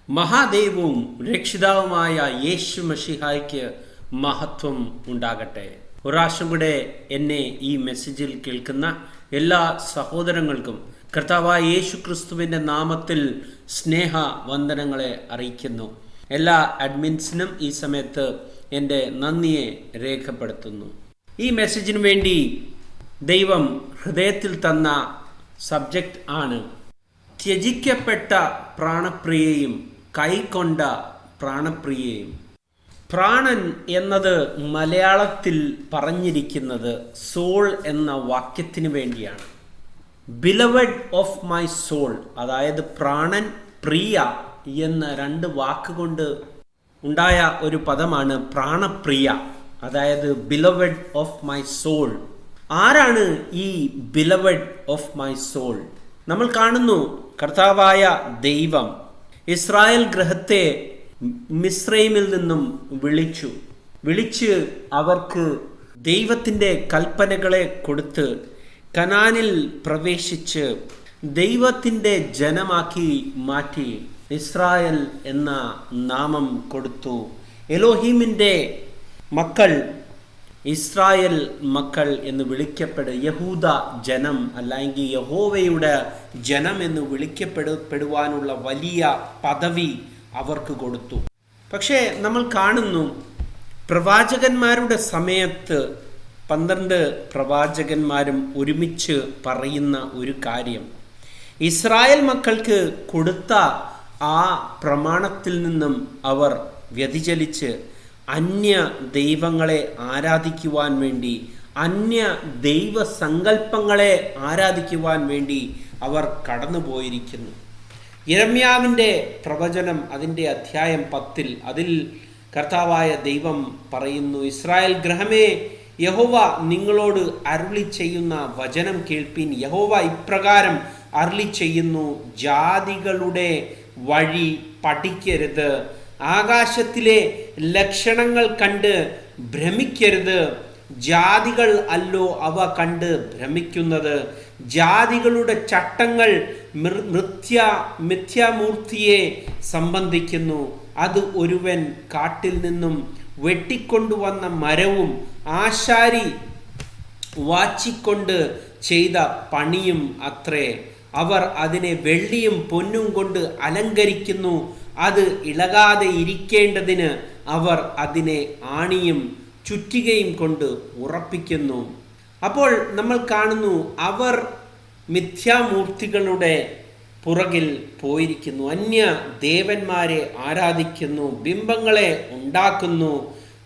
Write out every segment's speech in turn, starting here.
മഹാദൈവവും രക്ഷിതാവുമായ യേശു മശിഹായ്ക്ക് മഹത്വം ഉണ്ടാകട്ടെ. ഒരു പ്രാവശ്യം കൂടെ എന്നെ ഈ മെസ്സേജിൽ കേൾക്കുന്ന എല്ലാ സഹോദരങ്ങൾക്കും കർത്താവായ യേശു ക്രിസ്തുവിൻ്റെ നാമത്തിൽ സ്നേഹ വന്ദനങ്ങളെ അറിയിക്കുന്നു. എല്ലാ അഡ്മിൻസിനും ഈ സമയത്ത് എൻ്റെ നന്ദിയെ രേഖപ്പെടുത്തുന്നു. ഈ മെസ്സേജിന് വേണ്ടി ദൈവം ഹൃദയത്തിൽ തന്ന സബ്ജക്റ്റ് ആണ് ത്യജിക്കപ്പെട്ട പ്രാണപ്രിയയും കൈക്കൊണ്ട പ്രാണപ്രിയയും. പ്രാണൻ എന്നത് മലയാളത്തിൽ പറഞ്ഞിരിക്കുന്നത് സോൾ എന്ന വാക്യത്തിന് വേണ്ടിയാണ്. ബിലവഡ് ഓഫ് മൈ സോൾ, അതായത് പ്രാണൻ, പ്രിയ എന്ന രണ്ട് വാക്കുകൊണ്ട് ഉണ്ടായ ഒരു പദമാണ് പ്രാണപ്രിയ, അതായത് ബിലവഡ് ഓഫ് മൈ സോൾ. ആരാണ് ഈ ബിലവഡ് ഓഫ് മൈ സോൾ? നമ്മൾ കാണുന്നു, കർത്താവായ ദൈവം ഇസ്രായേൽ ഗൃഹത്തെ മിസ്രൈമിൽ നിന്നും വിളിച്ച് അവർക്ക് ദൈവത്തിൻ്റെ കൽപ്പനകളെ കൊടുത്ത് കനാനിൽ പ്രവേശിച്ച് ദൈവത്തിൻ്റെ ജനമാക്കി മാറ്റി ഇസ്രായേൽ എന്ന നാമം കൊടുത്തു. എലോഹീമിൻ്റെ മക്കൾ, ഇസ്രായേൽ മക്കൾ എന്ന് വിളിക്കപ്പെടും. യഹൂദ ജനം അല്ലെങ്കിൽ യഹോവയുടെ ജനം എന്ന് വിളിക്കപ്പെടുവാനുള്ള വലിയ പദവി അവർക്ക് കൊടുത്തു. പക്ഷേ നമ്മൾ കാണുന്നു, പ്രവാചകന്മാരുടെ സമയത്ത് 12 പ്രവാചകന്മാരും ഒരുമിച്ച് പറയുന്ന ഒരു കാര്യം, ഇസ്രായേൽ മക്കൾക്ക് കൊടുത്ത ആ പ്രമാണത്തിൽ നിന്നും അവർ വ്യതിചലിച്ച് അന്യ ദൈവങ്ങളെ ആരാധിക്കുവാൻ വേണ്ടി, അന്യ ദൈവ സങ്കല്പങ്ങളെ ആരാധിക്കുവാൻ വേണ്ടി അവർ കടന്നുപോയിരിക്കുന്നു. യിരെമ്യാവിൻ്റെ പ്രവചനം അതിൻ്റെ അധ്യായം 10 അതിൽ കർത്താവായ ദൈവം പറയുന്നു, ഇസ്രായേൽ ഗൃഹമേ, യഹോവ നിങ്ങളോട് അരുളി ചെയ്യുന്ന വചനം കേൾപ്പീൻ. യഹോവ ഇപ്രകാരം അരുളി ചെയ്യുന്നു, ജാതികളുടെ വഴി പഠിക്കരുത്, ആകാശത്തിലെ ലക്ഷണങ്ങൾ കണ്ട് ഭ്രമിക്കരുത്. ജാതികൾ അല്ലോ അവ കണ്ട് ഭ്രമിക്കുന്നത്. ജാതികളുടെ ചട്ടങ്ങൾ മിഥ്യാമൂർത്തിയെ സംബന്ധിക്കുന്നു. അത് ഒരുവൻ കാട്ടിൽ നിന്നും വെട്ടിക്കൊണ്ടുവന്ന മരവും ആശാരി വാച്ചിക്കൊണ്ട് ചെയ്ത പണിയും അത്രേ. അവർ അതിനെ വെള്ളിയും പൊന്നും കൊണ്ട് അലങ്കരിക്കുന്നു. അത് ഇളകാതെ ഇരിക്കേണ്ടതിന് അവർ അതിനെ ആണിയും ചുറ്റികയും കൊണ്ട് ഉറപ്പിക്കുന്നു. അപ്പോൾ നമ്മൾ കാണുന്നു, അവർ മിഥ്യാമൂർത്തികളുടെ പുറകിൽ പോയിരിക്കുന്നു, അന്യ ദേവന്മാരെ ആരാധിക്കുന്നു, ബിംബങ്ങളെ ഉണ്ടാക്കുന്നു,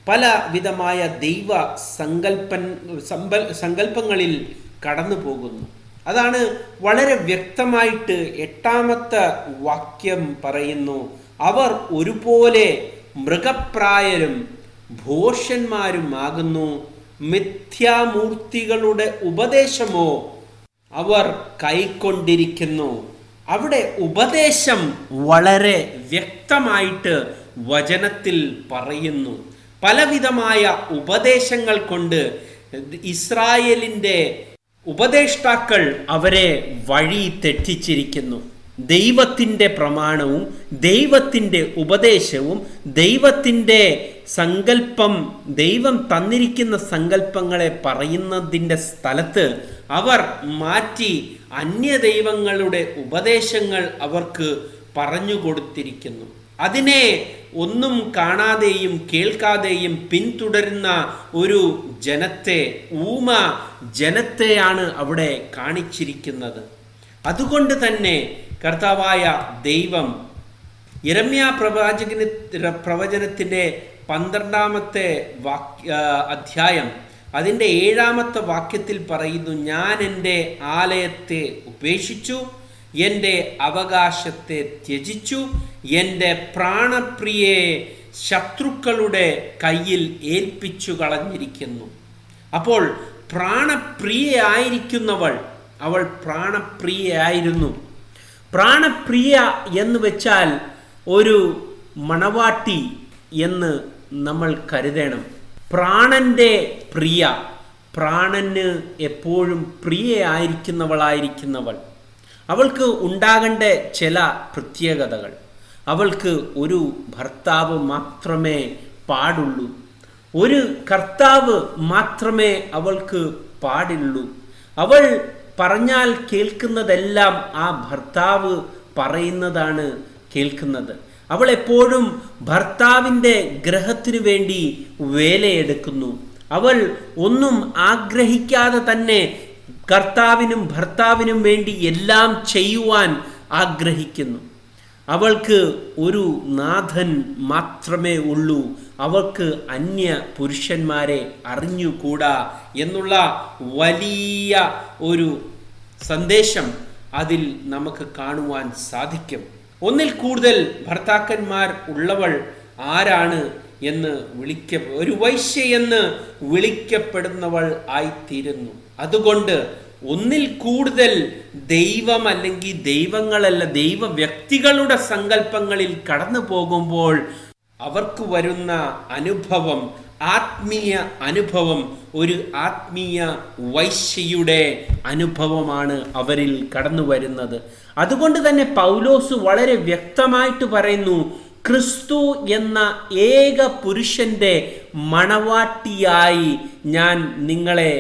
പല വിധമായ ദൈവ സങ്കല്പങ്ങളിൽ കടന്നു പോകുന്നു. അതാണ് വളരെ വ്യക്തമായിട്ട് 8-ാമത്തെ വാക്യം പറയുന്നു, അവർ ഒരുപോലെ മൃഗപ്രായരും ഭോഷന്മാരുമാകുന്നു, മിഥ്യാമൂർത്തികളുടെ ഉപദേശമോ അവർ കൈക്കൊണ്ടിരിക്കുന്നു. അവിടെ ഉപദേശം വളരെ വ്യക്തമായിട്ട് വചനത്തിൽ പറയുന്നു. പലവിധമായ ഉപദേശങ്ങൾ കൊണ്ട് ഇസ്രായേലിൻ്റെ ഉപദേഷ്ടാക്കൾ അവരെ വഴി തെറ്റിച്ചിരിക്കുന്നു. ദൈവത്തിൻ്റെ പ്രമാണവും ദൈവത്തിൻ്റെ ഉപദേശവും ദൈവത്തിൻ്റെ സങ്കല്പം, ദൈവം തന്നിരിക്കുന്ന സങ്കല്പങ്ങളെ പറയുന്നതിൻ്റെ സ്ഥലത്ത് അവർ മാറ്റി അന്യദൈവങ്ങളുടെ ഉപദേശങ്ങൾ അവർക്ക് പറഞ്ഞു കൊടുത്തിരിക്കുന്നു. അതിനെ ഒന്നും കാണാതെയും കേൾക്കാതെയും പിന്തുടരുന്ന ഒരു ജനത്തെ, ഊമ ജനത്തെയാണ് അവിടെ കാണിച്ചിരിക്കുന്നത്. അതുകൊണ്ട് തന്നെ കർത്താവായ ദൈവം യിരെമ്യാ പ്രവചനത്തിൻ്റെ 12-ാമത്തെ അധ്യായം അതിൻ്റെ 7-ാമത്തെ വാക്യത്തിൽ പറയുന്നു, ഞാൻ എൻ്റെ ആലയത്തെ ഉപേക്ഷിച്ചു, എൻ്റെ അവകാശത്തെ ത്യജിച്ചു, എൻ്റെ പ്രാണപ്രിയയെ ശത്രുക്കളുടെ കയ്യിൽ ഏൽപ്പിച്ചു കളഞ്ഞിരിക്കുന്നു. അപ്പോൾ പ്രാണപ്രിയയായിരിക്കുന്നവൾ, അവൾ പ്രാണപ്രിയയായിരുന്നു. പ്രാണപ്രിയ എന്ന് വെച്ചാൽ ഒരു മണവാട്ടി എന്ന് നമ്മൾ കരുതണം. പ്രാണന്റെ പ്രിയ, പ്രാണന് എപ്പോഴും പ്രിയയായിരിക്കുന്നവൾ, അവൾക്ക് ഉണ്ടാകേണ്ട ചില പ്രത്യേകതകൾ. അവൾക്ക് ഒരു ഭർത്താവ് മാത്രമേ പാടുള്ളൂ. ഒരു കർത്താവ് മാത്രമേ അവൾക്ക് പാടുള്ളൂ. അവൾ പറഞ്ഞാൽ കേൾക്കുന്നതെല്ലാം ആ ഭർത്താവ് പറയുന്നതാണ് കേൾക്കുന്നത്. അവൾ എപ്പോഴും ഭർത്താവിൻ്റെ ഗ്രഹത്തിനു വേണ്ടി വേലയെടുക്കുന്നു. അവൾ ഒന്നും ആഗ്രഹിക്കാതെ തന്നെ കർത്താവിനും ഭർത്താവിനും വേണ്ടി എല്ലാം ചെയ്യുവാൻ ആഗ്രഹിക്കുന്നു. അവൾക്ക് ഒരു നാഥൻ മാത്രമേ ഉള്ളൂ. അവൾക്ക് അന്യ പുരുഷന്മാരെ അറിഞ്ഞുകൂടാ എന്നുള്ള വലിയ ഒരു സന്ദേശം അതിൽ നമുക്ക് കാണുവാൻ സാധിക്കും. ഒന്നിൽ കൂടുതൽ ഭർത്താക്കന്മാർ ഉള്ളവൾ ആരാണ് എന്ന് ഒരു വൈശ്യ എന്ന് വിളിക്കപ്പെടുന്നവൾ ആയിത്തീരുന്നു. അതുകൊണ്ട് ഒന്നിൽ കൂടുതൽ ദൈവം അല്ലെങ്കിൽ ദൈവങ്ങളല്ല, ദൈവ വ്യക്തികളുടെ സങ്കല്പങ്ങളിൽ കടന്നു പോകുമ്പോൾ അവർക്ക് വരുന്ന അനുഭവം, ആത്മീയ അനുഭവം, ഒരു ആത്മീയ വൈശ്യയുടെ അനുഭവമാണ് അവരിൽ കടന്നു വരുന്നത്. അതുകൊണ്ട് തന്നെ പൗലോസ് വളരെ വ്യക്തമായിട്ട് പറയുന്നു, ക്രിസ്തു എന്ന ഏക പുരുഷന്റെ മണവാട്ടിയായി ഞാൻ നിങ്ങളെ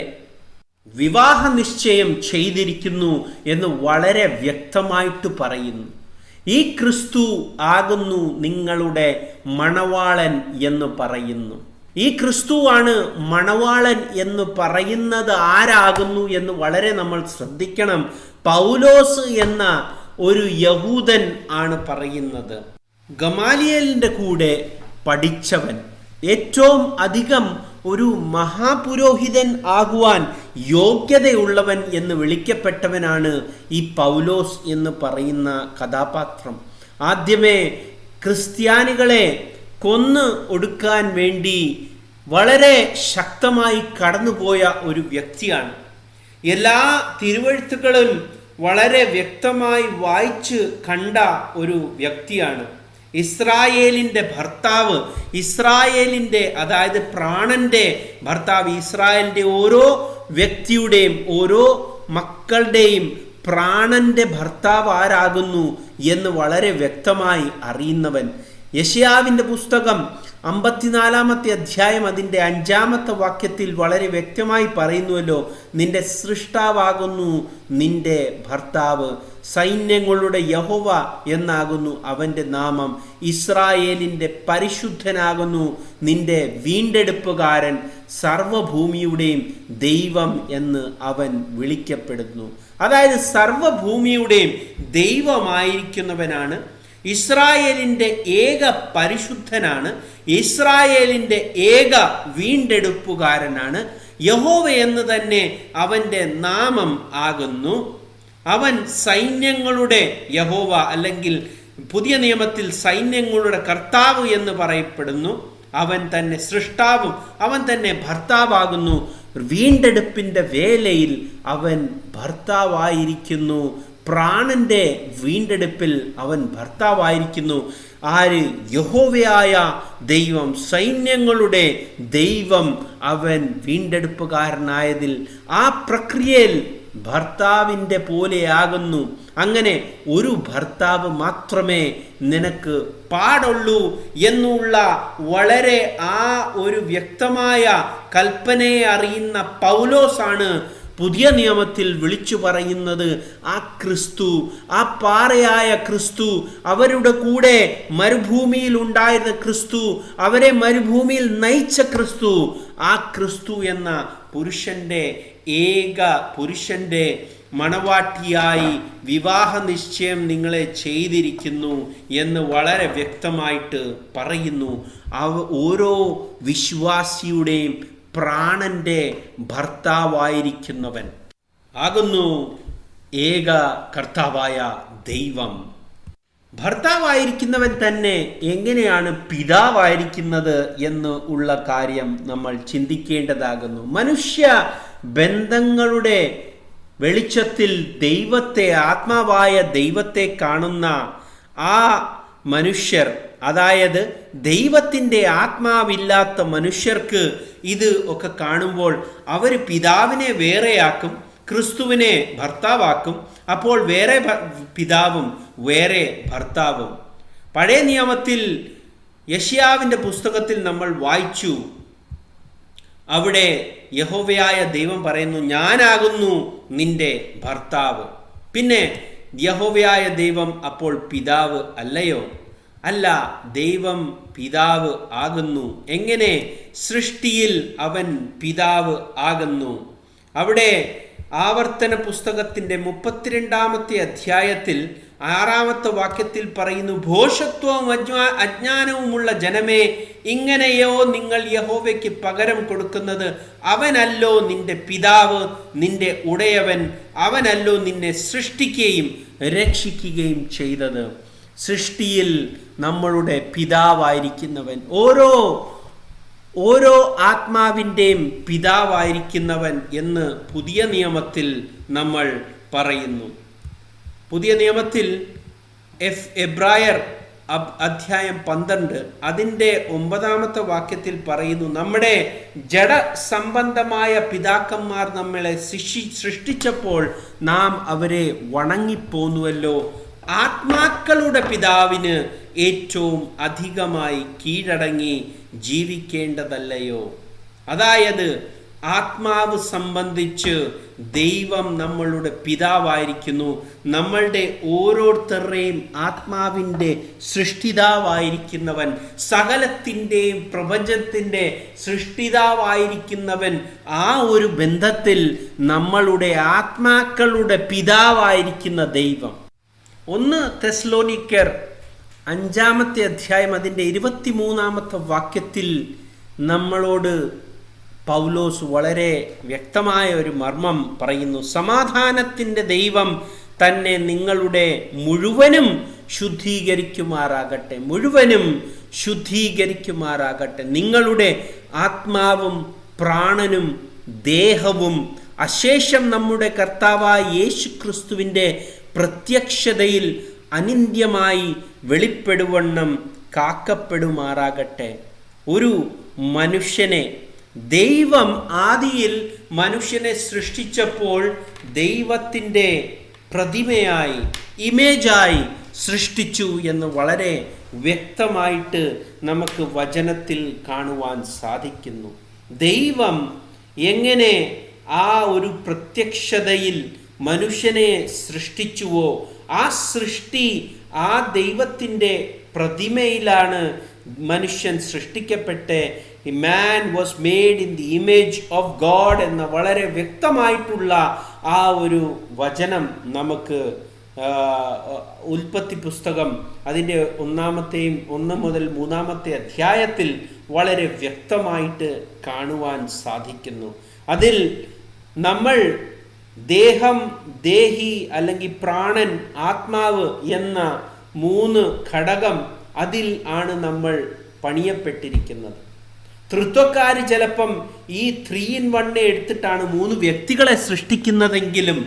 വിവാഹ നിശ്ചയം ചെയ്തിരിക്കുന്നു എന്ന് വളരെ വ്യക്തമായിട്ട് പറയുന്നു. ഈ ക്രിസ്തു ആകുന്നു നിങ്ങളുടെ മണവാളൻ എന്ന് പറയുന്നു. ഈ ക്രിസ്തുവാണ് മണവാളൻ എന്ന് പറയുന്നത് ആരാകുന്നു എന്ന് വളരെ നമ്മൾ ശ്രദ്ധിക്കണം. പൗലോസ് എന്ന ഒരു യഹൂദൻ ആണ് പറയുന്നത്. ഗമാലിയേലിൻ്റെ കൂടെ പഠിച്ചവൻ, ഏറ്റവും അധികം ഒരു മഹാപുരോഹിതൻ ആകുവാൻ യോഗ്യതയുള്ളവൻ എന്ന് വിളിക്കപ്പെട്ടവനാണ് ഈ പൗലോസ് എന്ന് പറയുന്ന കഥാപാത്രം. ആദ്യമേ ക്രിസ്ത്യാനികളെ കൊന്ന് ഒടുക്കാൻ വേണ്ടി വളരെ ശക്തമായി കടന്നുപോയ ഒരു വ്യക്തിയാണ്. എല്ലാ തിരുവെഴുത്തുകളും വളരെ വ്യക്തമായി വായിച്ച് കണ്ട ഒരു വ്യക്തിയാണ്. ഇസ്രായേലിൻ്റെ ഭർത്താവ്, ഇസ്രായേലിൻ്റെ അതായത് പ്രാണന്റെ ഭർത്താവ്, ഇസ്രായേലിൻ്റെ ഓരോ വ്യക്തിയുടെയും ഓരോ മക്കളുടെയും പ്രാണന്റെ ഭർത്താവ് ആരാകുന്നു എന്ന് വളരെ വ്യക്തമായി അറിയുന്നവൻ. യെശയ്യാവിൻ്റെ പുസ്തകം 54-ാമത്തെ അധ്യായം അതിൻ്റെ 5-ാമത്തെ വാക്യത്തിൽ വളരെ വ്യക്തമായി പറയുന്നുവല്ലോ, നിന്റെ സൃഷ്ടാവാകുന്നു നിന്റെ ഭർത്താവ്, സൈന്യങ്ങളുടെ യഹോവ എന്നാകുന്നു അവൻ്റെ നാമം, ഇസ്രായേലിൻ്റെ പരിശുദ്ധനാകുന്നു നിന്റെ വീണ്ടെടുപ്പുകാരൻ, സർവഭൂമിയുടെയും ദൈവം എന്ന് അവൻ വിളിക്കപ്പെടുന്നു. അതായത് സർവഭൂമിയുടെയും ദൈവമായിരിക്കുന്നവനാണ്, ഇസ്രായേലിൻ്റെ ഏക പരിശുദ്ധനാണ്, ഇസ്രായേലിൻ്റെ ഏക വീണ്ടെടുപ്പുകാരനാണ്. യഹോവ എന്ന് തന്നെ അവൻ്റെ നാമം ആകുന്നു. അവൻ സൈന്യങ്ങളുടെ യഹോവ അല്ലെങ്കിൽ പുതിയ നിയമത്തിൽ സൈന്യങ്ങളുടെ കർത്താവ് എന്ന് പറയപ്പെടുന്നു. അവൻ തന്നെ സൃഷ്ടാവും അവൻ തന്നെ ഭർത്താവാകുന്നു. വീണ്ടെടുപ്പിൻ്റെ വേലയിൽ അവൻ ഭർത്താവായിരിക്കുന്നു. പ്രാണന്റെ വീണ്ടെടുപ്പിൽ അവൻ ഭർത്താവായിരിക്കുന്നു. ആര്? യഹോവയായ ദൈവം, സൈന്യങ്ങളുടെ ദൈവം. അവൻ വീണ്ടെടുപ്പുകാരനായതിൽ ആ പ്രക്രിയയിൽ ഭർത്താവിൻ്റെ പോലെയാകുന്നു. അങ്ങനെ ഒരു ഭർത്താവ് മാത്രമേ നിനക്ക് പാടുള്ളൂ എന്നുള്ള വളരെ ആ ഒരു വ്യക്തമായ കൽപ്പനയെ അറിയുന്ന പൗലോസാണ് പുതിയ നിയമത്തിൽ വിളിച്ചു പറയുന്നത്. ആ ക്രിസ്തു, ആ പാറയായ ക്രിസ്തു, അവരുടെ കൂടെ മരുഭൂമിയിൽ ഉണ്ടായിരുന്ന ക്രിസ്തു, അവരെ മരുഭൂമിയിൽ നയിച്ച ക്രിസ്തു, ആ ക്രിസ്തു എന്ന പുരുഷന്റെ ഏക പുരുഷന്റെ മണവാട്ടിയായി വിവാഹ നിശ്ചയം നിങ്ങളെ ചെയ്തിരിക്കുന്നു എന്ന് വളരെ വ്യക്തമായിട്ട് പറയുന്നു. ഓരോ വിശ്വാസിയുടെയും പ്രാണന്റെ ഭർത്താവായിരിക്കുന്നവൻ ആകുന്നു ഏക കർത്താവായ ദൈവം. ഭർത്താവായിരിക്കുന്നവൻ തന്നെ എങ്ങനെയാണ് പിതാവായിരിക്കുന്നത് എന്ന് ഉള്ള കാര്യം നമ്മൾ ചിന്തിക്കേണ്ടതാകുന്നു. മനുഷ്യ ബന്ധങ്ങളുടെ വെളിച്ചത്തിൽ ദൈവത്തെ, ആത്മാവായ ദൈവത്തെ കാണുന്ന ആ മനുഷ്യർ, അതായത് ദൈവത്തിൻ്റെ ആത്മാവില്ലാത്ത മനുഷ്യർക്ക് ഇത് ഒക്കെ കാണുമ്പോൾ അവർ പിതാവിനെ വേറെയാക്കും, ക്രിസ്തുവിനെ ഭർത്താവാക്കും. അപ്പോൾ വേറെ പിതാവും വേറെ ഭർത്താവും. പഴയ നിയമത്തിൽ യെശയ്യാവിൻ്റെ പുസ്തകത്തിൽ നമ്മൾ വായിച്ചു, അവിടെ യഹോവയായ ദൈവം പറയുന്നു, ഞാനാകുന്നു നിന്റെ ഭർത്താവ്. പിന്നെ യഹോവയായ ദൈവം അപ്പോൾ പിതാവ് അല്ലയോ? അല്ല, ദൈവം പിതാവ് ആകുന്നു. എങ്ങനെ? സൃഷ്ടിയിൽ അവൻ പിതാവ് ആകുന്നു. അവിടെ ആവർത്തന പുസ്തകത്തിൻ്റെ 32-ാമത്തെ അധ്യായത്തിൽ 6-ാമത്തെ വാക്യത്തിൽ പറയുന്നു, ഭോഷത്വവും അജ്ഞാനവുമുള്ള ജനമേ, ഇങ്ങനെയോ നിങ്ങൾ യഹോവയ്ക്ക് പകരം കൊടുക്കുന്നത്? അവനല്ലോ നിന്റെ പിതാവ്, നിന്റെ ഉടയവൻ. അവനല്ലോ നിന്നെ സൃഷ്ടിക്കുകയും രക്ഷിക്കുകയും ചെയ്തത്. സൃഷ്ടിയിൽ നമ്മളുടെ പിതാവായിരിക്കുന്നവൻ, ഓരോ ആത്മാവിൻ്റെയും പിതാവായിരിക്കുന്നവൻ എന്ന് പുതിയ നിയമത്തിൽ നമ്മൾ പറയുന്നു. പുതിയ നിയമത്തിൽ എബ്രായർ അധ്യായം 12 അതിൻ്റെ 9-ാമത്തെ വാക്യത്തിൽ പറയുന്നു, നമ്മുടെ ജഡസംബന്ധമായ പിതാക്കന്മാർ നമ്മളെ സൃഷ്ടിച്ചപ്പോൾ നാം അവരെ വണങ്ങിപ്പോന്നുവല്ലോ. ആത്മാക്കളുടെ പിതാവിന് ഏറ്റവും അധികമായി കീഴടങ്ങി ജീവിക്കേണ്ടതല്ലയോ? അതായത് ആത്മാവ് സംബന്ധിച്ച് ദൈവം നമ്മളുടെ പിതാവായിരിക്കുന്നു. നമ്മളുടെ ഓരോരുത്തരുടെയും ആത്മാവിൻ്റെ സൃഷ്ടിതാവായിരിക്കുന്നവൻ, സകലത്തിൻ്റെയും പ്രപഞ്ചത്തിൻ്റെ സൃഷ്ടിതാവായിരിക്കുന്നവൻ, ആ ഒരു ബന്ധത്തിൽ നമ്മളുടെ ആത്മാക്കളുടെ പിതാവായിരിക്കുന്ന ദൈവം. 1 തെസ്സലോനിക്കർ 5-ാമത്തെ അധ്യായം അതിൻ്റെ 23-ാമത്തെ വാക്യത്തിൽ നമ്മളോട് പൗലോസ് വളരെ വ്യക്തമായ ഒരു മർമ്മം പറയുന്നു. സമാധാനത്തിൻ്റെ ദൈവം തന്നെ നിങ്ങളുടെ മുഴുവനും ശുദ്ധീകരിക്കുമാറാകട്ടെ. നിങ്ങളുടെ ആത്മാവും പ്രാണനും ദേഹവും അശേഷം നമ്മുടെ കർത്താവായ യേശു ക്രിസ്തുവിൻ്റെ പ്രത്യക്ഷതയിൽ അനിന്ദ്യമായി വെളിപ്പെടുവണ്ണം കാക്കപ്പെടുമാറാകട്ടെ. ഒരു മനുഷ്യനെ ദൈവം ആദിയിൽ മനുഷ്യനെ സൃഷ്ടിച്ചപ്പോൾ ദൈവത്തിൻ്റെ പ്രതിമയായി, ഇമേജായി സൃഷ്ടിച്ചു എന്ന് വളരെ വ്യക്തമായിട്ട് നമുക്ക് വചനത്തിൽ കാണുവാൻ സാധിക്കുന്നു. ദൈവം എങ്ങനെ ആ ഒരു പ്രത്യക്ഷതയിൽ മനുഷ്യനെ സൃഷ്ടിച്ചുവോ, ആ സൃഷ്ടി, ആ ദൈവത്തിൻ്റെ പ്രതിമയിലാണ് മനുഷ്യൻ സൃഷ്ടിക്കപ്പെട്ട് man was made in the image of God എന്ന വളരെ വ്യക്തമായിട്ടുള്ള ആ ഒരു വചനം നമുക്ക് ഉൽപ്പത്തി പുസ്തകം അതിൻ്റെ 1 മുതൽ 3-ാമത്തെ അധ്യായത്തിൽ വളരെ വ്യക്തമായിട്ട് കാണുവാൻ സാധിക്കുന്നു. അതിൽ നമ്മൾ ദേഹം, ദേഹി അല്ലെങ്കിൽ പ്രാണൻ, ആത്മാവ് എന്ന 3 ഘടകം അതിൽ ആണ് നമ്മൾ പണിയപ്പെട്ടിരിക്കുന്നത്. തൃത്വക്കാര് ചിലപ്പം ഈ 3 in 1 എടുത്തിട്ടാണ് 3 വ്യക്തികളെ സൃഷ്ടിക്കുന്നതെങ്കിലും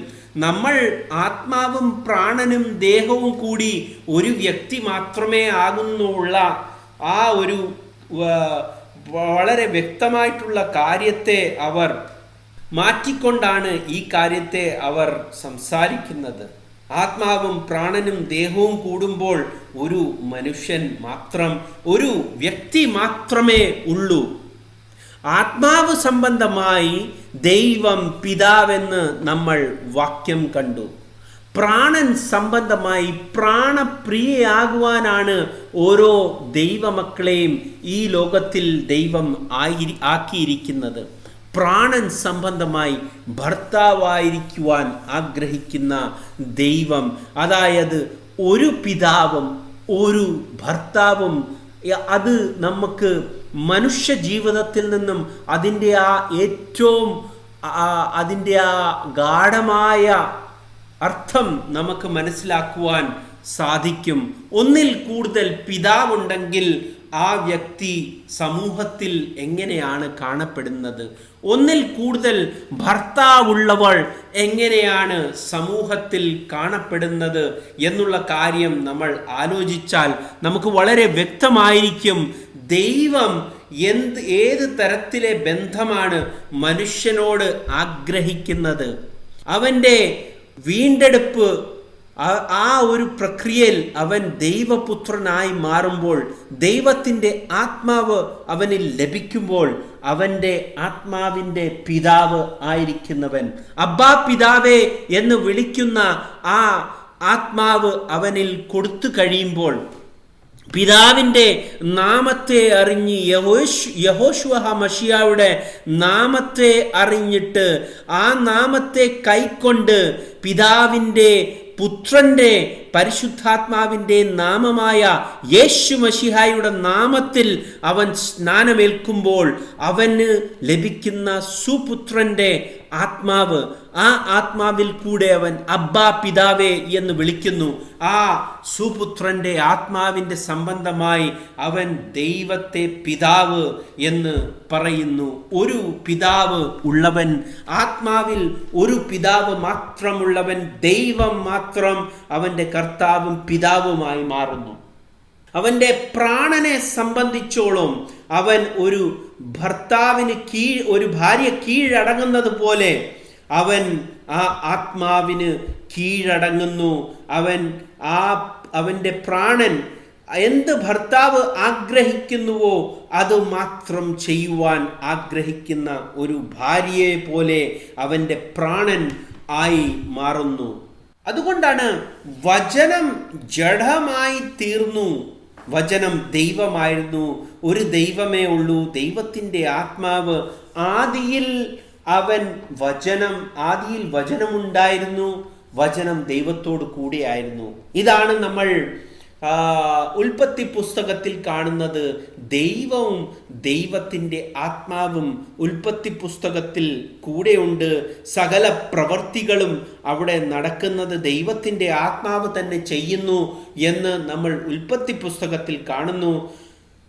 നമ്മൾ ആത്മാവും പ്രാണനും ദേഹവും കൂടി ഒരു വ്യക്തി മാത്രമേ ആകുന്നുള്ള ആ ഒരു വളരെ വ്യക്തമായിട്ടുള്ള കാര്യത്തെ അവർ മാറ്റിക്കൊണ്ടാണ് ഈ കാര്യത്തെ അവർ സംസാരിക്കുന്നത്. ആത്മാവും പ്രാണനും ദേഹവും കൂടുമ്പോൾ ഒരു മനുഷ്യൻ മാത്രം, ഒരു വ്യക്തി മാത്രമേ ഉള്ളൂ. ആത്മാവ് സംബന്ധമായി ദൈവം പിതാവെന്ന് നമ്മൾ വാക്യം കണ്ടു. പ്രാണൻ സംബന്ധമായി പ്രാണപ്രിയയാകുവാനാണ് ഓരോ ദൈവമക്കളെയും ഈ ലോകത്തിൽ ദൈവം ആക്കിയിരിക്കുന്നത്. പ്രാണൻ സംബന്ധമായി ഭർത്താവായിരിക്കുവാൻ ആഗ്രഹിക്കുന്ന ദൈവം, അതായത് ഒരു പിതാവും ഒരു ഭർത്താവും, അത് നമുക്ക് മനുഷ്യ ജീവിതത്തിൽ നിന്നും അതിൻ്റെ ആ ഗാഢമായ അർത്ഥം നമുക്ക് മനസ്സിലാക്കുവാൻ സാധിക്കും. ഒന്നിൽ കൂടുതൽ പിതാവുണ്ടെങ്കിൽ ആ വ്യക്തി സമൂഹത്തിൽ എങ്ങനെയാണ് കാണപ്പെടുന്നത്? ഒന്നിൽ കൂടുതൽ ഭർത്താവുള്ളവൾ എങ്ങനെയാണ് സമൂഹത്തിൽ കാണപ്പെടുന്നത് എന്നുള്ള കാര്യം നമ്മൾ ആലോചിച്ചാൽ നമുക്ക് വളരെ വ്യക്തമായിരിക്കും. ദൈവം ഏത് തരത്തിലെ ബന്ധമാണ് മനുഷ്യനോട് ആഗ്രഹിക്കുന്നത്? അവൻ്റെ വീണ്ടെടുപ്പ് ആ ഒരു പ്രക്രിയയിൽ അവൻ ദൈവപുത്രനായി മാറുമ്പോൾ, ദൈവത്തിൻ്റെ ആത്മാവ് അവനിൽ ലഭിക്കുമ്പോൾ, അവൻ്റെ ആത്മാവിൻ്റെ പിതാവ് ആയിരിക്കുന്നവൻ, അബ്ബാ പിതാവേ എന്ന് വിളിക്കുന്ന ആ ആത്മാവ് അവനിൽ കൊടുത്തു കഴിയുമ്പോൾ, പിതാവിൻ്റെ നാമത്തെ അറിഞ്ഞ് യഹോശുവ മശിയായുടെ നാമത്തെ അറിഞ്ഞിട്ട് ആ നാമത്തെ കൈക്കൊണ്ട് പിതാവിൻ്റെ പുത്രൻ്റെ പരിശുദ്ധാത്മാവിൻ്റെ നാമമായ യേശു മശിഹായുടെ നാമത്തിൽ അവൻ സ്നാനമേൽക്കുമ്പോൾ അവന് ലഭിക്കുന്ന സുപുത്രൻ്റെ ആത്മാവ്, ആ ആത്മാവിൽ കൂടെ അവൻ അബ്ബാ പിതാവേ എന്ന് വിളിക്കുന്നു. ആ സുപുത്രൻ്റെ ആത്മാവിൻ്റെ സംബന്ധമായി അവൻ ദൈവത്തെ പിതാവ് എന്ന് പറയുന്നു. ഒരു പിതാവ് ഉള്ളവൻ, ആത്മാവിൽ ഒരു പിതാവ് മാത്രമുള്ളവൻ, ദൈവം മാത്രം അവൻ്റെ കർത്താവും പിതാവുമായി മാറുന്നു. അവൻ്റെ പ്രാണനെ സംബന്ധിച്ചോളം അവൻ ഒരു ഭർത്താവിന് ഒരു ഭാര്യ കീഴടങ്ങുന്നത് പോലെ അവൻ ആ ആത്മാവിന് കീഴടങ്ങുന്നു. അവൻ്റെ പ്രാണൻ എന്ത് ഭർത്താവ് ആഗ്രഹിക്കുന്നുവോ അത് മാത്രം ചെയ്യുവാൻ ആഗ്രഹിക്കുന്ന ഒരു ഭാര്യയെ പോലെ അവൻ്റെ പ്രാണൻ ആയി മാറുന്നു. അതുകൊണ്ടാണ് വചനം ജഡമായി തീർന്നു. വചനം ദൈവമായിരുന്നു. ഒരു ദൈവമേ ഉള്ളൂ, ദൈവത്തിൻ്റെ ആത്മാവ്. ആദിയിൽ വചനമുണ്ടായിരുന്നു, വചനം ദൈവത്തോട് കൂടെയായിരുന്നു. ഇതാണ് നമ്മൾ ഉൽപ്പത്തി പുസ്തകത്തിൽ കാണുന്നത്. ദൈവവും ദൈവത്തിൻ്റെ ആത്മാവും ഉൽപ്പത്തി പുസ്തകത്തിൽ കൂടെയുണ്ട്. സകല പ്രവർത്തികളും അവിടെ നടക്കുന്നത് ദൈവത്തിൻ്റെ ആത്മാവ് തന്നെ ചെയ്യുന്നു എന്ന് നമ്മൾ ഉൽപ്പത്തി പുസ്തകത്തിൽ കാണുന്നു.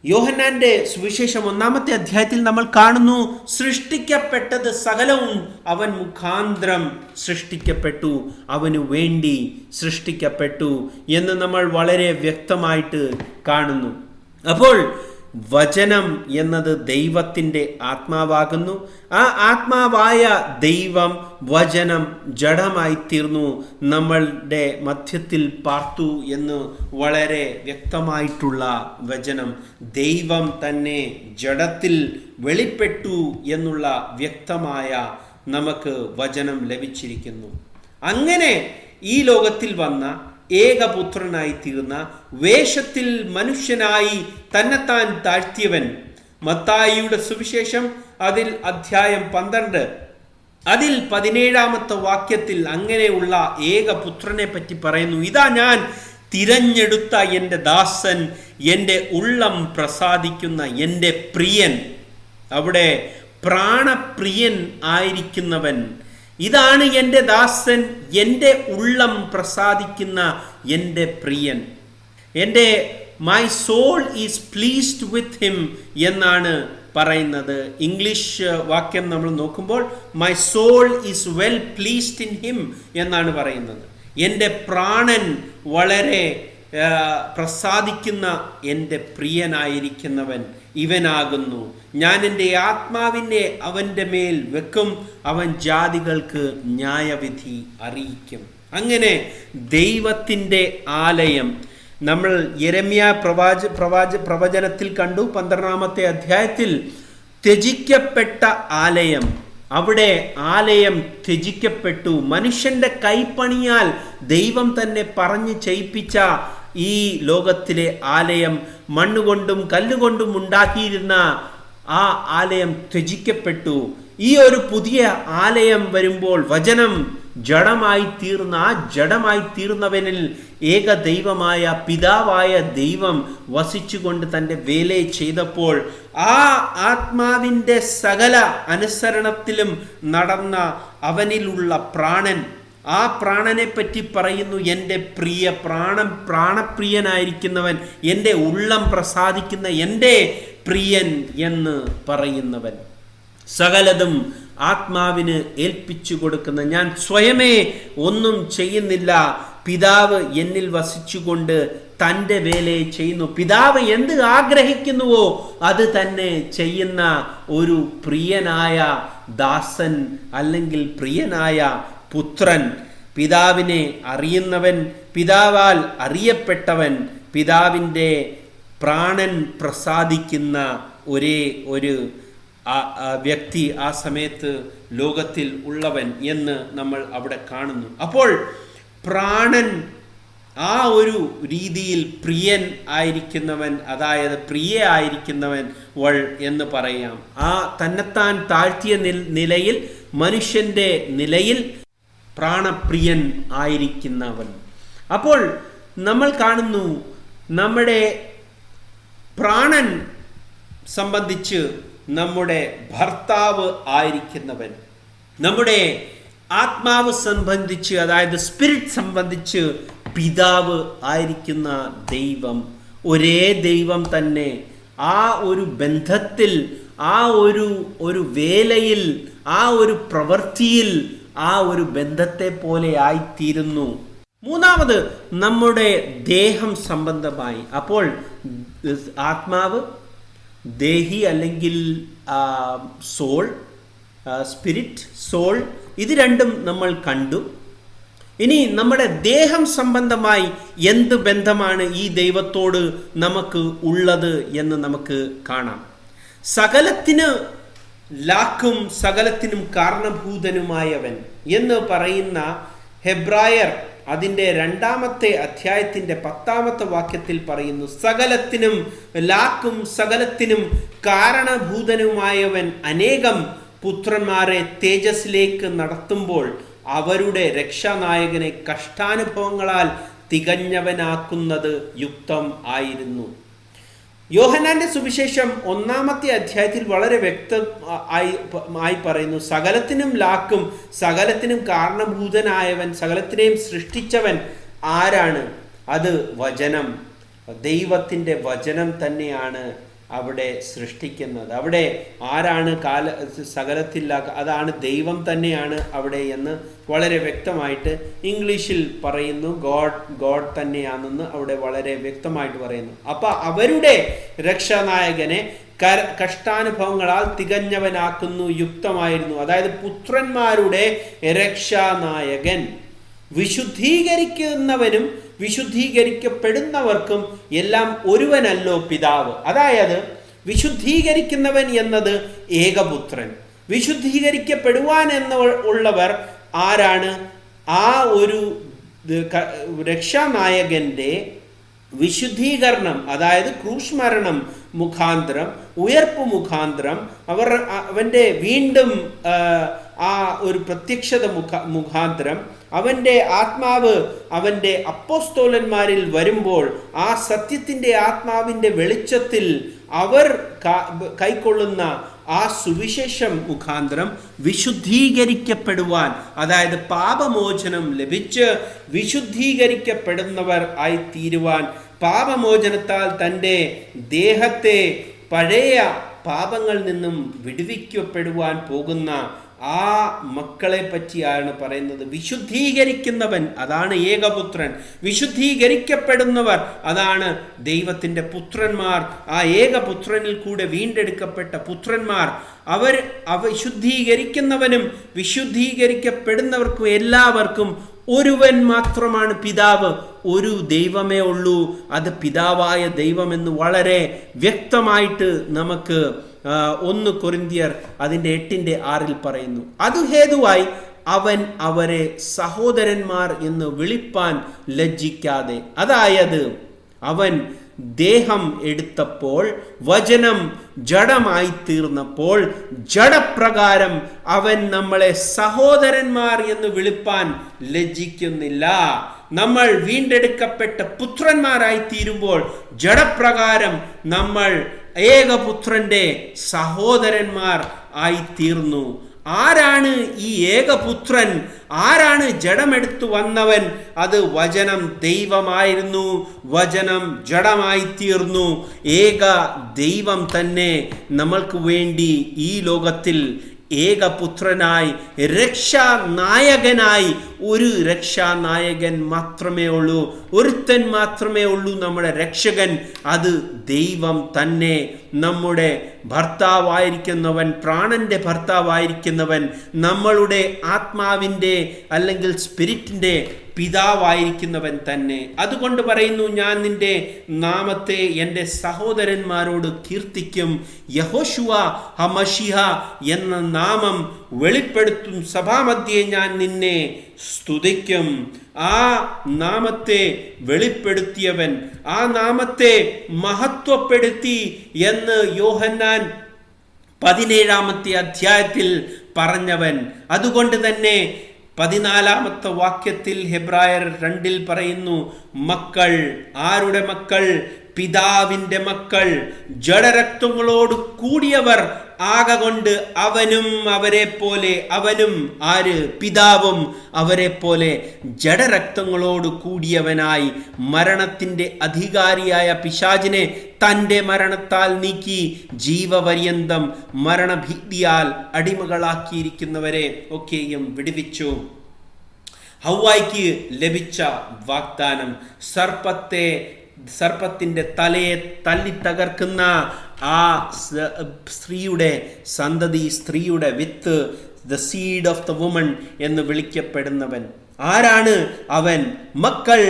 യോഹന്നാന്റെ സുവിശേഷം 1-ാമത്തെ അധ്യായത്തിൽ നമ്മൾ കാണുന്നു, സൃഷ്ടിക്കപ്പെട്ടത് സകലവും അവൻ മുഖാന്തരം സൃഷ്ടിക്കപ്പെട്ടു, അവനു വേണ്ടി സൃഷ്ടിക്കപ്പെട്ടു എന്ന് നമ്മൾ വളരെ വ്യക്തമായിട്ട് കാണുന്നു. അപ്പോൾ വചനം എന്നത് ദൈവത്തിൻ്റെ ആത്മാവാകുന്നു. ആ ആത്മാവായ ദൈവം വചനം ജഡമായി തീർന്നു, നമ്മളുടെ മധ്യത്തിൽ പാർത്തു എന്ന് വളരെ വ്യക്തമായിട്ടുള്ള വചനം. ദൈവം തന്നെ ജഡത്തിൽ വെളിപ്പെട്ടു എന്നുള്ള വ്യക്തമായ നമുക്ക് വചനം ലഭിച്ചിരിക്കുന്നു. അങ്ങനെ ഈ ലോകത്തിൽ വന്ന ഏകപുത്രനായി തീർന്ന, വേഷത്തിൽ മനുഷ്യനായി തന്നെത്താൻ താഴ്ത്തിയവൻ, മത്തായിയുടെ സുവിശേഷം അതിൽ അധ്യായം 12 അതിൽ 17-ാമത്തെ വാക്യത്തിൽ അങ്ങനെയുള്ള ഏകപുത്രനെ പറ്റി പറയുന്നു. ഇതാ ഞാൻ തിരഞ്ഞെടുത്ത എൻ്റെ ദാസൻ, എൻ്റെ ഉള്ളം പ്രസാദിക്കുന്ന എൻ്റെ പ്രിയൻ. അവിടെ പ്രാണപ്രിയൻ ആയിരിക്കുന്നവൻ. ഇതാണ് എൻ്റെ ദാസൻ, എൻ്റെ ഉള്ളം പ്രസാദിക്കുന്ന എൻ്റെ പ്രിയൻ. My soul is pleased with him എന്നാണ് പറയുന്നത്. ഇംഗ്ലീഷ് വാക്യം നമ്മൾ നോക്കുമ്പോൾ my soul is well pleased in him എന്നാണ് പറയുന്നത്. എൻ്റെ പ്രാണൻ വളരെ പ്രസാദിക്കുന്ന എൻ്റെ പ്രിയനായിരിക്കുന്നവൻ ഇവനാകുന്നു. ഞാൻ എൻ്റെ ആത്മാവിനെ അവൻ്റെ മേൽ വെക്കും, അവൻ ജാതികൾക്ക് ന്യായവിധി അറിയിക്കും. അങ്ങനെ ദൈവത്തിൻ്റെ ആലയം നമ്മൾ യെരമ്യാ പ്രവചനത്തിൽ കണ്ടു. 12-ാമത്തെ അധ്യായത്തിൽ ത്യജിക്കപ്പെട്ട ആലയം, അവിടെ ആലയം ത്യജിക്കപ്പെട്ടു. മനുഷ്യന്റെ കൈപ്പണിയാൽ ദൈവം തന്നെ പറഞ്ഞു ചെയ്യിപ്പിച്ച ഈ ലോകത്തിലെ ആലയം, മണ്ണുകൊണ്ടും കല്ലുകൊണ്ടും ഉണ്ടാക്കിയിരുന്ന ആ ആലയം ത്യജിക്കപ്പെട്ടു. ഈ ഒരു പുതിയ ആലയം വരുമ്പോൾ വചനം ജഡമായി തീർന്ന, ആ ജഡമായി തീർന്നവനിൽ ഏക ദൈവമായ പിതാവായ ദൈവം വസിച്ചുകൊണ്ട് തൻ്റെ വേല ചെയ്തപ്പോൾ ആ ആത്മാവിൻ്റെ സകല അനുസരണത്തിലും നടന്ന അവനിലുള്ള പ്രാണൻ, ആ പ്രാണനെ പറ്റി പറയുന്നു, എൻ്റെ പ്രിയ പ്രാണപ്രിയനായിരിക്കുന്നവൻ, എൻ്റെ ഉള്ളം പ്രസാദിക്കുന്ന എൻ്റെ പ്രിയൻ എന്ന് പറയുന്നവൻ. സകലതും ആത്മാവിന് ഏൽപ്പിച്ചു കൊടുക്കുന്ന, ഞാൻ സ്വയമേ ഒന്നും ചെയ്യുന്നില്ല, പിതാവ് എന്നിൽ വസിച്ചുകൊണ്ട് തൻ്റെ വേലയെ ചെയ്യുന്നു. പിതാവ് എന്ത് ആഗ്രഹിക്കുന്നുവോ അത് തന്നെ ചെയ്യുന്ന ഒരു പ്രിയനായ ദാസൻ അല്ലെങ്കിൽ പ്രിയനായ പുത്രൻ. പിതാവിനെ അറിയുന്നവൻ, പിതാവാൽ അറിയപ്പെട്ടവൻ, പിതാവിൻ്റെ പ്രാണൻ പ്രസാദിക്കുന്ന ഒരേ ഒരു വ്യക്തി ആ സമയത്ത് ലോകത്തിൽ ഉള്ളവൻ എന്ന് നമ്മൾ അവിടെ കാണുന്നു. അപ്പോൾ പ്രാണൻ ആ ഒരു രീതിയിൽ പ്രിയൻ ആയിരിക്കുന്നവൻ, അതായത് പ്രിയ ആയിരിക്കുന്നവൻ വൾ എന്ന് പറയാം. ആ തന്നെത്താൻ താഴ്ത്തിയ നിലയിൽ, മനുഷ്യൻ്റെ നിലയിൽ പ്രാണപ്രിയൻ ആയിരിക്കുന്നവൻ. അപ്പോൾ നമ്മൾ കാണുന്നു നമ്മുടെ പ്രാണൻ സംബന്ധിച്ച് നമ്മുടെ ഭർത്താവ് ആയിരിക്കുന്നവൻ, നമ്മുടെ ആത്മാവ് സംബന്ധിച്ച്, അതായത് സ്പിരിറ്റ് സംബന്ധിച്ച് പിതാവ് ആയിരിക്കുന്ന ദൈവം, ഒരേ ദൈവം തന്നെ ആ ഒരു ബന്ധത്തിൽ, ആ ഒരു വേലയിൽ, ആ ഒരു പ്രവൃത്തിയിൽ ആ ഒരു ബന്ധത്തെ പോലെ ആയിത്തീരുന്നു. മൂന്നാമത് നമ്മുടെ ദേഹം സംബന്ധമായി. അപ്പോൾ ആത്മാവ്, ദേഹി അല്ലെങ്കിൽ സോൾ, സ്പിരിറ്റ്, സോൾ, ഇത് രണ്ടും നമ്മൾ കണ്ടു. ഇനി നമ്മുടെ ദേഹം സംബന്ധമായി എന്ത് ബന്ധമാണ് ഈ ദൈവത്തോട് നമുക്ക് ഉള്ളത് എന്ന് നമുക്ക് കാണാം. സകലത്തിന് ലാക്കും സകലത്തിനും കാരണഭൂതനുമായവൻ എന്ന് പറയുന്ന ഹെബ്രായർ അതിൻ്റെ 2-ാമത്തെ അധ്യായത്തിൻ്റെ 10-ാമത്തെ വാക്യത്തിൽ പറയുന്നു, സകലത്തിനും ലാക്കും സകലത്തിനും കാരണഭൂതനുമായവൻ അനേകം പുത്രന്മാരെ തേജസ്സിലേക്ക് നടത്തുമ്പോൾ അവരുടെ രക്ഷാനായകനെ കഷ്ടാനുഭവങ്ങളാൽ തികഞ്ഞവനാക്കുന്നത് യുക്തം ആയിരുന്നു. യോഹന്നാന്റെ സുവിശേഷം 1-ാമത്തെ അധ്യായത്തിൽ വളരെ വ്യക്തമായി പറയുന്നു, സകലത്തിനും ലാക്കും സകലത്തിനും കാരണഭൂതനായവൻ, സകലത്തിനെയും സൃഷ്ടിച്ചവൻ ആരാണ്? അത് വചനം, ദൈവത്തിൻ്റെ വചനം തന്നെയാണ് അവിടെ സൃഷ്ടിക്കുന്നത്. അവിടെ ആരാണ് സകലത്തിൽ, അതാണ് ദൈവം തന്നെയാണ് അവിടെ എന്ന് വളരെ വ്യക്തമായിട്ട് ഇംഗ്ലീഷിൽ പറയുന്നു. ഗോഡ് തന്നെയാണെന്ന് അവിടെ വളരെ വ്യക്തമായിട്ട് പറയുന്നു. അപ്പം അവരുടെ രക്ഷാനായകനെ കഷ്ടാനുഭവങ്ങളാൽ തികഞ്ഞവനാക്കുന്നു യുക്തമായിരുന്നു. അതായത് പുത്രന്മാരുടെ രക്ഷാനായകൻ, വിശുദ്ധീകരിക്കുന്നവനും വിശുദ്ധീകരിക്കപ്പെടുന്നവർക്കും എല്ലാം ഒരുവനല്ലോ പിതാവ്. അതായത് വിശുദ്ധീകരിക്കുന്നവൻ എന്നത് ഏകപുത്രൻ, വിശുദ്ധീകരിക്കപ്പെടുവാൻ ഉള്ളവർ ആരാണ്? ആ ഒരു രക്ഷാനായകൻ്റെ വിശുദ്ധീകരണം, അതായത് ക്രൂശ് മുഖാന്തരം, ഉയർപ്പ് മുഖാന്തരം, അവൻ്റെ വീണ്ടും ആ ഒരു പ്രത്യക്ഷത മുഖാന്തരം, അവൻ്റെ ആത്മാവ് അവൻ്റെ അപ്പോസ്തോലന്മാരിൽ വരുമ്പോൾ ആ സത്യത്തിൻ്റെ ആത്മാവിൻ്റെ വെളിച്ചത്തിൽ അവർ കൈക്കൊള്ളുന്ന ആ സുവിശേഷം മുഖാന്തരം വിശുദ്ധീകരിക്കപ്പെടുവാൻ, അതായത് പാപമോചനം ലഭിച്ച് വിശുദ്ധീകരിക്കപ്പെടുന്നവർ ആയിത്തീരുവാൻ, പാപമോചനത്താൽ തൻ്റെ ദേഹത്തെ പഴയ പാപങ്ങളിൽ നിന്നും വിടുവിക്കപ്പെടുവാൻ പോകുന്ന ആ മക്കളെ പറ്റിയാണ് പറയുന്നത്. വിശുദ്ധീകരിക്കുന്നവൻ, അതാണ് ഏകപുത്രൻ. വിശുദ്ധീകരിക്കപ്പെടുന്നവർ, അതാണ് ദൈവത്തിൻ്റെ പുത്രന്മാർ. ആ ഏകപുത്രനിൽ കൂടെ വീണ്ടെടുക്കപ്പെട്ട പുത്രന്മാർ. വിശുദ്ധീകരിക്കുന്നവനും വിശുദ്ധീകരിക്കപ്പെടുന്നവർക്കും എല്ലാവർക്കും ഒരുവൻ മാത്രമാണ് പിതാവ്. ഒരു ദൈവമേ ഉള്ളൂ, അത് പിതാവായ ദൈവമെന്ന് വളരെ വ്യക്തമായിട്ട് നമുക്ക് 1 കൊരിന്ത്യർ അതിൻ്റെ 8:6 പറയുന്നു. അത് ഹേതുവായി അവൻ അവരെ സഹോദരന്മാർ എന്ന് വിളിപ്പാൻ ലജ്ജിക്കാതെ, അതായത് അവൻ ദേഹം എടുത്തപ്പോൾ, വചനം ജഡമായി തീർന്നപ്പോൾ, ജഡപ്രകാരം അവൻ നമ്മളെ സഹോദരന്മാർ എന്ന് വിളിപ്പാൻ ലജ്ജിക്കുന്നില്ല. നമ്മൾ വീണ്ടെടുക്കപ്പെട്ട പുത്രന്മാരായി തീരുമ്പോൾ ജഡപ്രകാരം നമ്മൾ ഏകപുത്രന്റെ സഹോദരന്മാർ ആയിത്തീർന്നു. ആരാണ് ഈ ഏകപുത്രൻ? ആരാണ് ജഡമെടുത്തു വന്നവൻ? അത് വചനം ദൈവമായിരുന്നു. വചനം ജഡമായി തീർന്നു. ഏക ദൈവം തന്നെ നമ്മൾക്ക് വേണ്ടി ഈ ലോകത്തിൽ ഏകപുത്രനായി രക്ഷാനായകനായി ഒരു രക്ഷാനായകൻ മാത്രമേ ഉള്ളൂ, ഒരുത്തൻ മാത്രമേ ഉള്ളൂ നമ്മുടെ രക്ഷകൻ. അത് ദൈവം തന്നെ, നമ്മുടെ ഭർത്താവായിരിക്കുന്നവൻ, പ്രാണന്റെ ഭർത്താവായിരിക്കുന്നവൻ, നമ്മളുടെ ആത്മാവിൻ്റെ അല്ലെങ്കിൽ സ്പിരിറ്റിൻ്റെ പിതാവായിരിക്കുന്നവൻ തന്നെ. അതുകൊണ്ട് പറയുന്നു, ഞാൻ നിന്റെ നാമത്തെ എൻ്റെ സഹോദരന്മാരോട് കീർത്തിക്കും. യഹോശുവ ഹമശിഹ എന്ന നാമം വെളിപ്പെടുത്തും സഭാമധ്യേ ഞാൻ നിന്നെ സ്തുതിക്കും. ആ നാമത്തെ വെളിപ്പെടുത്തിയവൻ, ആ നാമത്തെ മഹത്വപ്പെടുത്തി എന്ന് യോഹന്നാൻ 17-ാമത്തെ അധ്യായത്തിൽ പറഞ്ഞവൻ. അതുകൊണ്ട് തന്നെ 14-ാമത്തെ വാക്യത്തിൽ ഹെബ്രായർ 2 പറയുന്നു, മക്കൾ ആരുടെ മക്കൾ? പിതാവിൻ്റെ മക്കൾ, ജഡരക്തങ്ങളോട് കൂടിയവർ ആകൊണ്ട് അവനും അവരെ പോലെ, അവനും ആര്? പിതാവും അവരെ പോലെ ജഡരക്തങ്ങളോട് കൂടിയവനായി മരണത്തിൻ്റെ അധികാരിയായ പിശാചിനെ തൻ്റെ മരണത്താൽ നീക്കി ജീവപര്യന്തം മരണഭീതിയാൽ അടിമകളാക്കിയിരിക്കുന്നവരെ ഒക്കെയും വിടുവിച്ചു. ഹവ്വായ്ക്ക് ലഭിച്ച വാഗ്ദാനം, സർപ്പത്തിൻ്റെ തലയെ തല്ലി തകർക്കുന്ന ആ സ്ത്രീയുടെ സന്തതി, സ്ത്രീയുടെ വിത്ത്, the seed of the woman എന്ന് വിളിക്കപ്പെടുന്നവൻ ആരാണ്? അവൻ മക്കൾ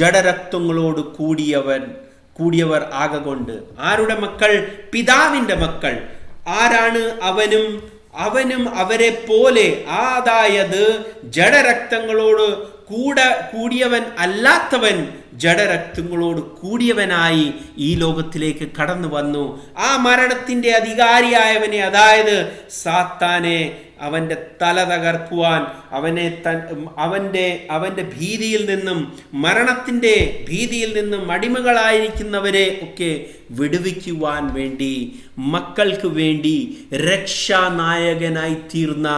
ജഡരക്തങ്ങളോട് കൂടിയവർ ആകൊണ്ട്. ആരുടെ മക്കൾ? പിതാവിൻ്റെ മക്കൾ. ആരാണ് അവനും അവരെ പോലെ, അതായത് ജഡരക്തങ്ങളോട് കൂടിയവൻ അല്ലാത്തവൻ ജഡരക്തങ്ങളോട് കൂടിയവനായി ഈ ലോകത്തിലേക്ക് കടന്നു വന്നു. ആ മരണത്തിൻ്റെ അധികാരിയായവനെ, അതായത് സാത്താനെ, അവൻ്റെ തല തകർക്കുവാൻ, അവൻ്റെ ഭീതിയിൽ നിന്നും, മരണത്തിൻ്റെ ഭീതിയിൽ നിന്നും അടിമകളായിരിക്കുന്നവരെ ഒക്കെ വിടുവിക്കുവാൻ വേണ്ടി, മക്കൾക്ക് വേണ്ടി രക്ഷാനായകനായി തീർന്ന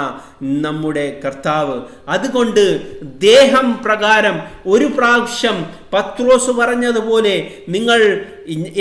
നമ്മുടെ കർത്താവ്. അതുകൊണ്ട് ദേഹം പ്രകാരം ഒരു പ്രാവശ്യം പത്രോസ് പറഞ്ഞതുപോലെ നിങ്ങൾ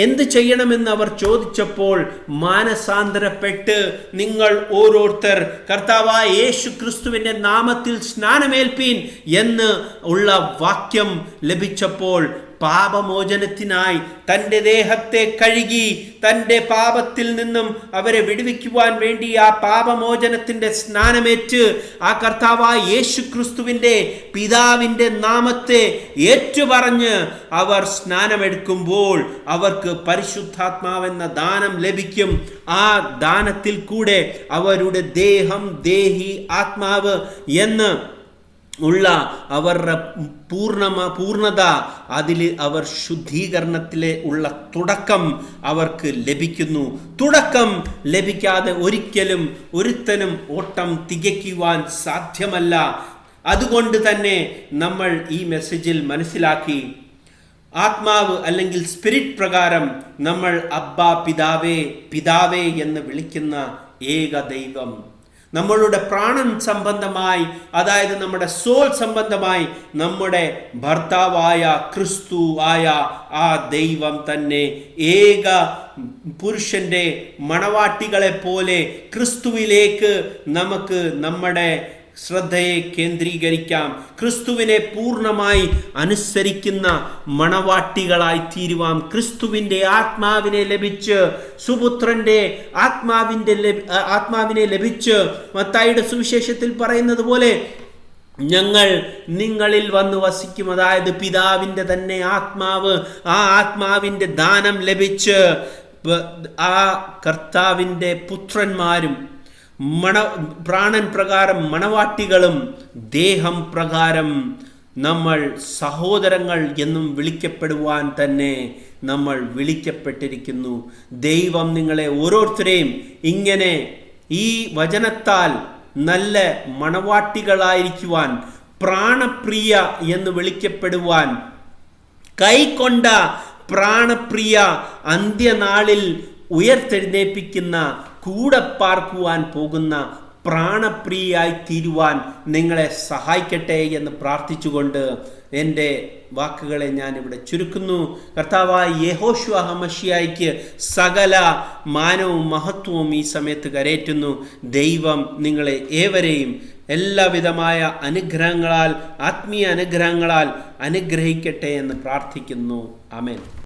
എന്ത് ചെയ്യണമെന്ന് അവർ ചോദിച്ചപ്പോൾ മാനസാന്തരപ്പെട്ട് നിങ്ങൾ ഓരോരുത്തർ കർത്താവായ യേശു ക്രിസ്തുവിൻ്റെ നാമത്തിൽ സ്നാനമേൽപ്പീൻ എന്ന് ഉള്ള വാക്യം ലഭിച്ചപ്പോൾ പാപമോചനത്തിനായി തൻ്റെ ദേഹത്തെ കഴുകി തൻ്റെ പാപത്തിൽ നിന്നും അവരെ വിടുവിക്കുവാൻ വേണ്ടി ആ പാപമോചനത്തിൻ്റെ സ്നാനമേറ്റ് ആ കർത്താവായ യേശു ക്രിസ്തുവിൻ്റെ പിതാവിൻ്റെ നാമത്തെ ഏറ്റുപറഞ്ഞ് അവർ സ്നാനമെടുക്കുമ്പോൾ അവർക്ക് പരിശുദ്ധാത്മാവെന്ന ദാനം ലഭിക്കും. ആ ദാനത്തിൽ കൂടെ അവരുടെ ദേഹം, ദേഹി, ആത്മാവ് എന്ന് ഉള്ള അവരുടെ പൂർണ്ണത, അതിൽ അവർ ശുദ്ധീകരണത്തിലെ ഉള്ള തുടക്കം അവർക്ക് ലഭിക്കുന്നു. തുടക്കം ലഭിക്കാതെ ഒരിക്കലും ഒരുത്തനും ഓട്ടം തികയ്ക്കുവാൻ സാധ്യമല്ല. അതുകൊണ്ട് തന്നെ നമ്മൾ ഈ മെസ്സേജിൽ മനസ്സിലാക്കി, ആത്മാവ് അല്ലെങ്കിൽ സ്പിരിറ്റ് പ്രകാരം നമ്മൾ അബ്ബാ പിതാവേ എന്ന് വിളിക്കുന്ന ഏക ദൈവം, നമ്മളുടെ പ്രാണൻ സംബന്ധമായി, അതായത് നമ്മുടെ സോൾ സംബന്ധമായി നമ്മുടെ ഭർത്താവായ ക്രിസ്തു ആയ ആ ദൈവം തന്നെ ഏക പുരുഷന്റെ മണവാട്ടികളെ പോലെ ക്രിസ്തുവിലേക്ക് നമുക്ക് നമ്മുടെ ശ്രദ്ധയെ കേന്ദ്രീകരിക്കാം. ക്രിസ്തുവിനെ പൂർണ്ണമായി അനുസരിക്കുന്ന മണവാട്ടികളായി തീരുവാം. ക്രിസ്തുവിൻ്റെ ആത്മാവിനെ ലഭിച്ച്, സുപുത്രന്റെ ആത്മാവിനെ ലഭിച്ച്, മത്തായിയുടെ സുവിശേഷത്തിൽ പറയുന്നത് പോലെ ഞങ്ങൾ നിങ്ങളിൽ വന്ന് വസിക്കും. അതായത് പിതാവിൻ്റെ തന്നെ ആത്മാവ്, ആ ആത്മാവിൻ്റെ ദാനം ലഭിച്ച് ആ കർത്താവിൻ്റെ പുത്രന്മാരും പ്രാണൻ പ്രകാരം മണവാട്ടികളും ദേഹം പ്രകാരം നമ്മൾ സഹോദരങ്ങൾ എന്നും വിളിക്കപ്പെടുവാൻ തന്നെ നമ്മൾ വിളിക്കപ്പെട്ടിരിക്കുന്നു. ദൈവം നിങ്ങളെ ഓരോരുത്തരെയും ഇങ്ങനെ ഈ വചനത്താൽ നല്ല മണവാട്ടികളായിരിക്കുവാൻ, പ്രാണപ്രിയ എന്ന് വിളിക്കപ്പെടുവാൻ, കൈക്കൊണ്ട പ്രാണപ്രിയ അന്ത്യനാളിൽ ഉയർത്തെഴുന്നേൽപ്പിക്കുന്ന, കൂടെ പാർക്കുവാൻ പോകുന്ന പ്രാണപ്രിയായി തീരുവാൻ നിങ്ങളെ സഹായിക്കട്ടെ എന്ന് പ്രാർത്ഥിച്ചുകൊണ്ട് എൻ്റെ വാക്കുകളെ ഞാനിവിടെ ചുരുക്കുന്നു. കർത്താവായ യഹോശുവ ഹമശിയായിക്ക് സകല മാനവും മഹത്വവും ഈ സമയത്ത് കരേറ്റുന്നു. ദൈവം നിങ്ങളെ ഏവരെയും എല്ലാവിധമായ അനുഗ്രഹങ്ങളാൽ, ആത്മീയ അനുഗ്രഹങ്ങളാൽ അനുഗ്രഹിക്കട്ടെ എന്ന് പ്രാർത്ഥിക്കുന്നു. ആമേൻ.